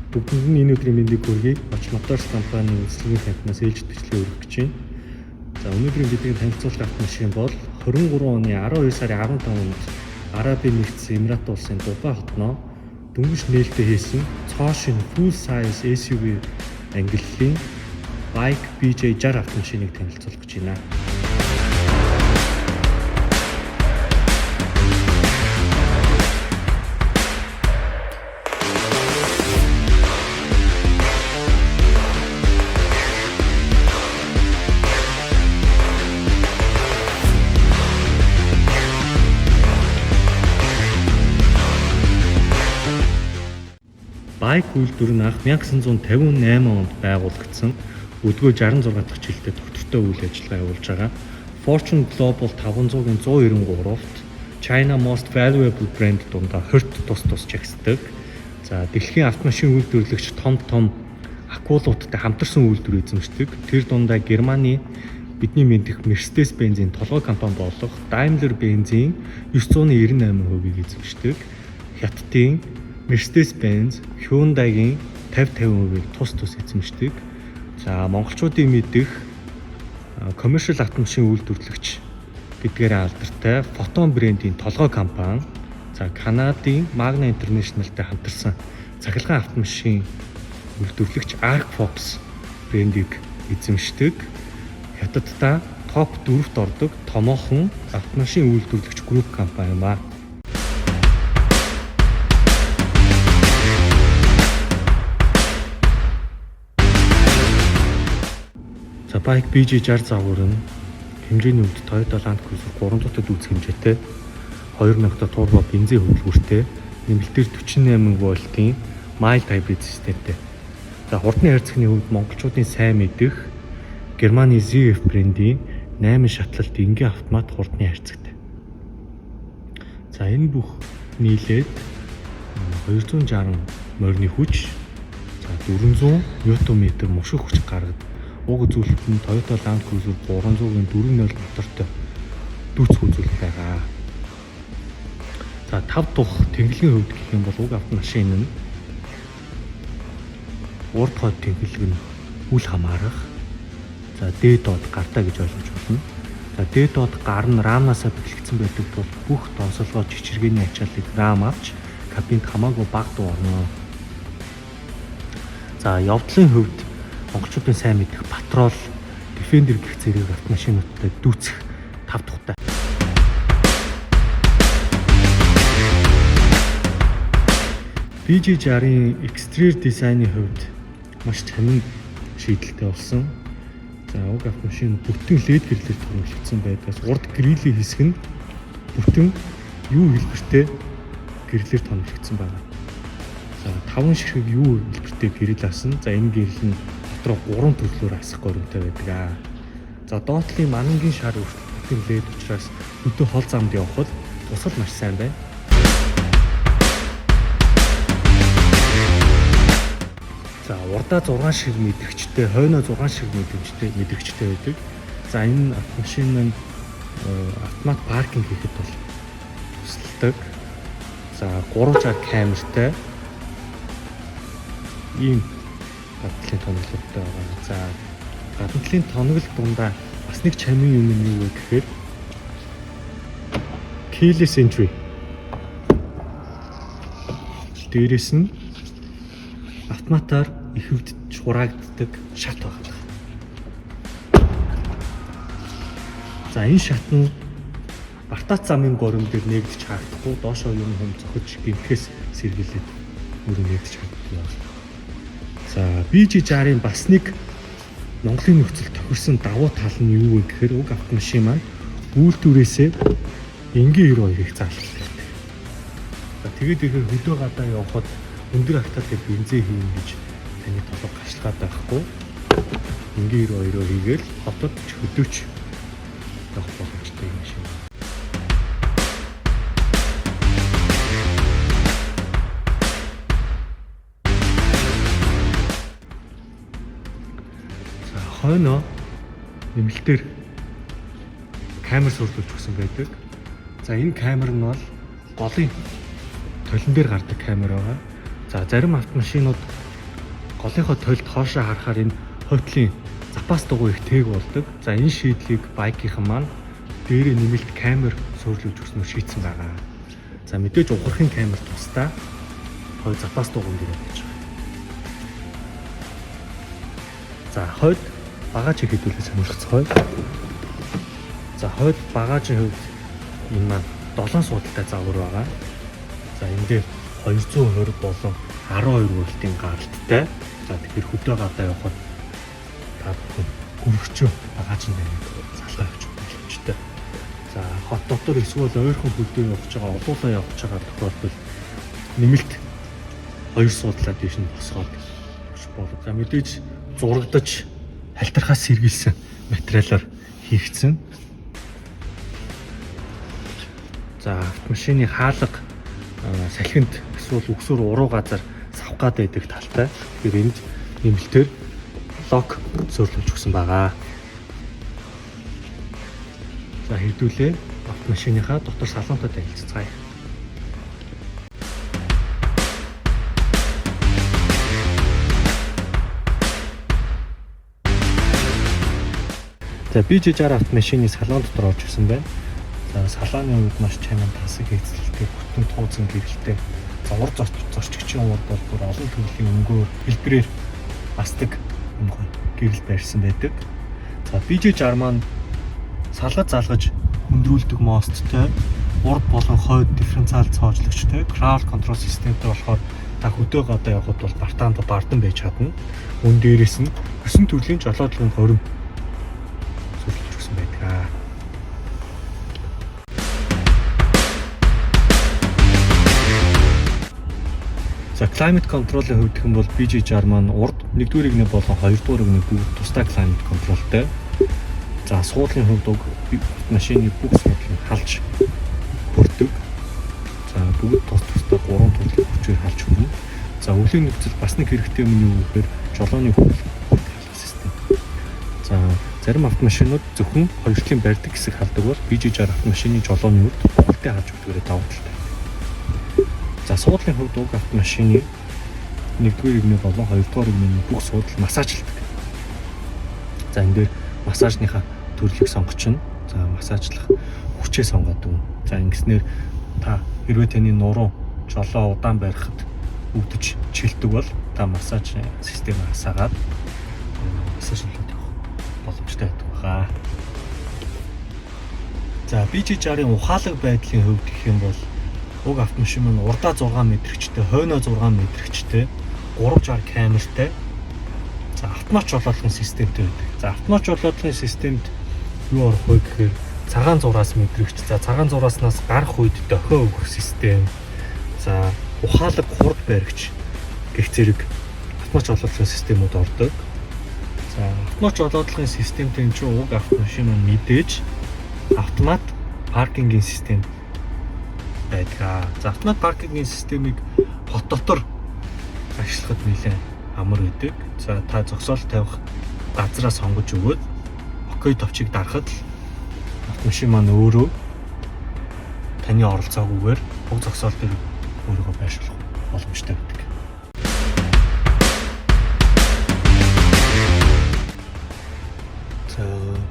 Бүгдэнд нь энэ өдрийн мэндийг хүргэе. Оч Motors компани үйлчлэгийн танхимаас ээлж бичлэгээ өргөх гэж байна. За өнөөдрийн бидний танилцуулах автомашин бол 23 оны 12 сарын 15-нд Арабын нэгдсэн Эмират улсын Дубай хотноо дөнгөж нээлттэй хийсэн цоо шинэ full size SUV ангиллалын Bike BJ60 автомашиныг танилцуулах гэж байна. Bike үйлдвэр нь анх 1958 онд байгуулагдсан. Өдгөө 66 дахь жилдээ доктортой үйл ажиллагаа явуулж байгаа. Fortune Global 500-ын 193-т China Most Valuable Brand дундаа 20 тус жагсдаг. За дэлхийн автомашин үйлдвэрлэгч том акулуудтай хамтарсан үйлдвэр эзэмшдэг. Тэр дундаа Германы бидний мэдих Mercedes-Benz-ийн толгой компани болох Daimler-Benz-ийн 998%-ийг эзэмшдэг. Хятадын Mercedes-Benz, Hyundai-гийн 50% тус эзэмшдэг. За монголчуудын мэдих commercial автомашин үйлдвэрлэгч гэдгээр алдартай Foton брендийн толгой компани, за Канадын Magna International-тай хамтарсан цахилгаан автомашин үйлдвэрлэгч Arcfox брендийг эзэмшдэг. Хятадтай топ 4-т ордог томоохон автомашин үйлдвэрлэгч групп компани юм аа. За Bike BJ60 загвар нь хэмжээний хувьд Toyota Land Cruiser 300-д үүсэх хэмжээтэй 2000 турбо бензин хөдөлгөөртэй нэмэлтээр 48 вольтын mild hybrid системтэй. За хурдны хайрцагны хувьд монголчуудын сайн мэдэх Германы ZF брендийн 8 шатлалт энгийн автомат хурдны хайрцагтай. За энэ бүх нийлээд 260 морины хүч, за 400 Нм мушиг хүч гаргадаг. Уг үзүүлэлт нь Toyota Land Cruiser 300-ын 4.0 мотортой дүүцэх үзүүлэлт байгаа. За 5 дух тэнглэгийн хувьд гэх юм бол уг автомашин нь урд хойд тэнглэг нь үл хамаарах. За дээд доод гартаа гэж ойлгож болно. За дээд доод гар нь рамнасаа бэлтгэсэн байдаг бол бүх донсолгоо чичиргээний ачааллыг рам авч кабинд хамаагүй бага дуурна. За явдлын хувьд монголчуудын сайн мэдэх Patrol, Defender гэх зэрэг автомашинуудтай дүүцэх 5 тухтай. BJ60-ын exterior дизайны хувьд маш чанар шийдэлтэй болсон. За уг автомашин бүтэн LED гэрлэлээр томилогдсон байдгаас урд грилийн хэсэг нь бүтэн U хэлбэртэй гэрлэлээр томилогдсон байна. За 5 ширхэг U хэлбэртэй гэрэл асан. За энэ гэрэл нь дотроо 3 төрлөөр асах горимтой байдаг. За доотлын манангийн шар бүтэн LED учраас өдөө хол замд явхад тусал маш сайн байна. За урдаа 6 шиг мэдрэгчтэй, хойноо 6 шиг мэдрэгчтэй байдаг. За энэ автомашин нь автомат паркинг хийхэд бол тусалдаг. За 360 камертай ийм гадуурлын тоноглолттой байгаа. За гадуурлын тоноглол дундаа бас нэг чамин юм нь юу вэ гэхээр keyless entry. Дээрээс нь автоматар ихэвд хураагддаг шат байгаа. За энэ шат нь бартац замын горим дээр нэгдэж хаагдахгүй, доошоо юм хүм зохиж гинтгээс сэргийлээд мөрөө нэгдэж хаагддаг. За BJ60-ын бас нэг Монголын нөхцөл тохирсон давуу тал нь юу вэ гэхээр уг автомашин маань үйлдвэрээсээ энгийн 92-ыг заалгдаг. За тэгээд ихээр хөдөө гадаа явхад өндөр автомат бензин хийн гэж таны толгой гашлаад байхгүй. Энгийн 92-оор хийгээл хотод ч хөдөөч явах боломжтой юм шиг. Хойноо нэмэлтээр камер сурлуулж өгсөн байдаг. За энэ камер нь бол голын толон дээр гардаг камер байгаа. За зарим автомашинууд голынхоо тойлд хоошоо харахаар энэ хойтлын запас дугуй их тээг болдог. За энэ шийдлийг байкийнхан маань дээрээ нэмэлт камер суурилж өгснөөр шийдсэн байгаа. За мэдээж ухрахын камер тусдаа хой запас дугуйн дээр байж байгаа. За хойд багаж хэдүүлээ сонирхолцгоё. За хойд багажийн хувьд энэ маань 7 суудалтай загвар байгаа. За энэ дээр 220 болон 12 вольтын гаралттай. За тэгэхээр хөдөө гадаа явахад та бүхэн хөргөчөө багажин дээр залгаа явж боломжтой. За хот дотор эсвэл ойрхон хөдөө явж байгаа, олуулаа явж байгаа тохиолдолд нэмэлт 2 суудлаа дэш нь босгоод явж болох. За мэдээж зурагдаж хальтрахаас сэргийлсэн материалаар хийгдсэн. За автомашины хаалга салхинд эсвэл үгсээр уруу газар савх гад байдаг талтай. Тэгэхээр энд нэмэлтээр лок суурилж өгсөн байгаа. За хэдүүлээ автомашиныхаа дотор салонтой танилццгаая. За BJ60 автомашины салон дотор орж ирсэн байна. За салааны хувьд маш чанар тасаг эзэлтэй, бүтэн тууцан гэрэлтэй. За ур зорчигчийн уур бол бүр олон төрлийн өнгөөр хэлбэрээр астдаг юм гоё гэрэл барьсан байдаг. За BJ60 маань салгаж залгаж хөндрүүлдэг мосттой, урд болон хойд дифференциал цоожлогчтой, crowd control системтэй болохоор та хөдөө гадаа явхад бол бартаанд бардан байж чадна. Мөн дээрээс нь 9 төрлийн жолоодлогын хорим суурилж өгсөн байдаг. За climate control-ын хувьд гэх юм бол BJ60 маань урд 1-р игнэ болон 2-р игнэ бүгд тусдаа climate control-тэй. За суудлын хувьд машины бүх суудлыг халж бүрдэг. За бүгд тусдаа 3 төрлийн хүчээр халж хүрнэ. За өвлийн нөхцөл бас нэг хэрэгтэй юм юу гэхээр жолооны хөвөл халах систем. За зарим автомашинууд зөвхөн 2 талын барьдаг хэсэг халдаг бол BJ60 автомашины жолооны үед хөвөлтэй халж өгдөгөөрөө давуу талтай. За суудлын хувьд уг автомашины 1-р игнэ болон 2-р игнэний бүх суудал массажладаг. За энэ дээр массажныхаа төрлийг сонгоч нь. За массажлах хүчээ сонгоод өгнө. За ингэснээр та хэрвээ таны нуруу жолоо удаан барихад өвдөж чилдэг бол та массаж системээ хасаагаад массажлуулаад явах боломжтой байдаг баха. За BJ60-ын ухаалаг байдлын хувьд гэх юм бол уг автомашин маань урдаа 6 мэтрэгчтэй, хойноо 6 мэтрэгчтэй, 360 камертай. За автомат жолоодлогын системтэй байдаг. За автомат жолоодлогын системд юу орох вэ гэхээр цагаан зураас мэдрэгч, за цагаан зурааснаас гарах үед дохио өгөх систем. За ухаалаг хурд баригч гэх зэрэг автомат жолоодлогын системүүд ордог. За автомат жолоодлогын системтэй чинь уг автомашин маань мэдээж автомат паркингийн систем байдаг. За автомат паркингийн системийг хот дотор ашиглахад нэлээд амар байдаг. За та зогсоол тавих газраа сонгож өгөөд окей товчийг дарахад автомашин маань өөрөө таны оролцоогүйгээр уг зогсоол дээр өөрийгөө байршуулах боломжтой байдаг. За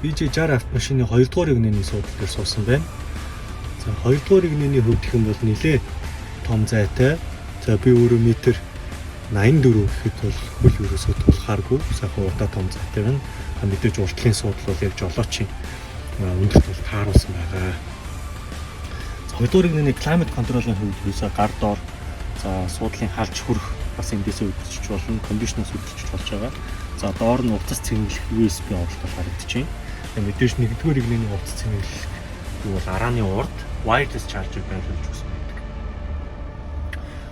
BJ60 автомашины 2-р игнэний суудлын дээр суусан байна. За 2-р игнэний хувьд гэх юм бол нэлээд том зайтай. За би өөрөө метр 84 гэхэд бол хөл ерөөсөө тулахааргүй сайхан удаа том зайтай байна. Мэдээж уртлын суудал бол яг жолоочийн өндөрт бол тааруулсан байгаа. За 2-р игнэний climate control-ын хувьд юусаа гар доор за суудлын халж хүрэх бас эндээсээ үүдчих болно, кондишнаас үүдчих болж байгаа. За доор нь утас цэнгэлэх USB оролдол харагдчихээн. Мэдээж 1-р игнэний утас цэнгэлэх бол арааны урд wireless charger байлуулж өгсөн байдаг.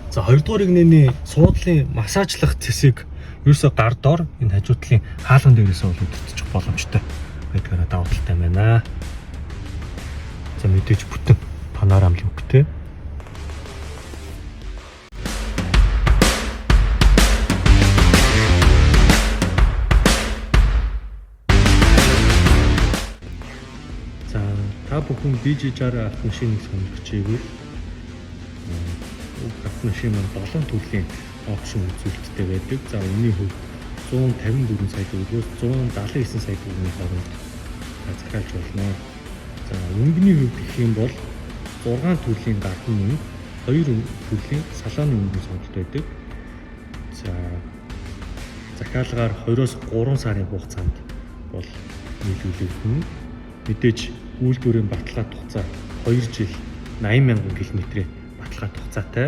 За 2-р игнэний суудлын массажлах цэсийг ерөөсөө гар доор энэ хажуу талын хаалган дээрээс бол үүдчих боломжтой байдгаараа давуу талтай байна. За мэдээж бүтэн панорам люктэй. За та бүхэн BJ60 автомашиныг сонирхож байвал автомашин маань 7 төрлийн опшн үзүүлэлттэй байдаг. За үнийн хувьд 154 сая төгрөгөөс 179 сая төгрөгийн хооронд захиалж болно. За өнгөний хувьд гэх юм бол 6 төрлийн гадны өнгө, 2 төрлийн салааны өнгөний сонголт байдаг. За захиалгаар 2-оос 3 сарын хугацаанд бол нийлүүлэгдэнэ. Мэдээж үйлдвэрийн баталгаат хугацаа 2 жил 80,000 км-ийн баталгаат хугацаатай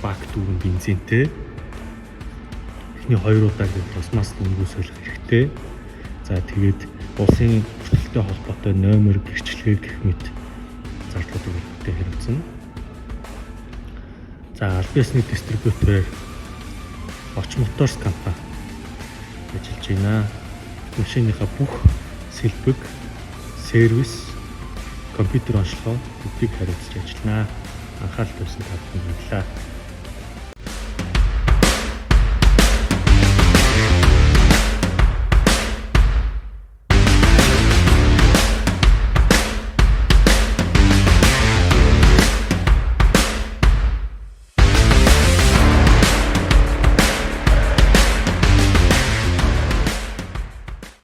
баг дүүрэн бензинтэй. Эхний 2 удаагийн пластмасс өнгөө солих хэрэгтэй. За тэгээд улсын хүртэлтэй холбоотой номер, гэрчлэгээ гэх мэт зардлуудыг бүртээ хэрэгцэн. За аль биесны дистрибьютор Оч Моторс компани ажиллаж байна. Машиныхаа бүх сэлбэг, сервис, компьютер онцлогоо бүгдийг хариуцж ажиллана. Анхаарал тавьсан та бүхэнд баярлалаа.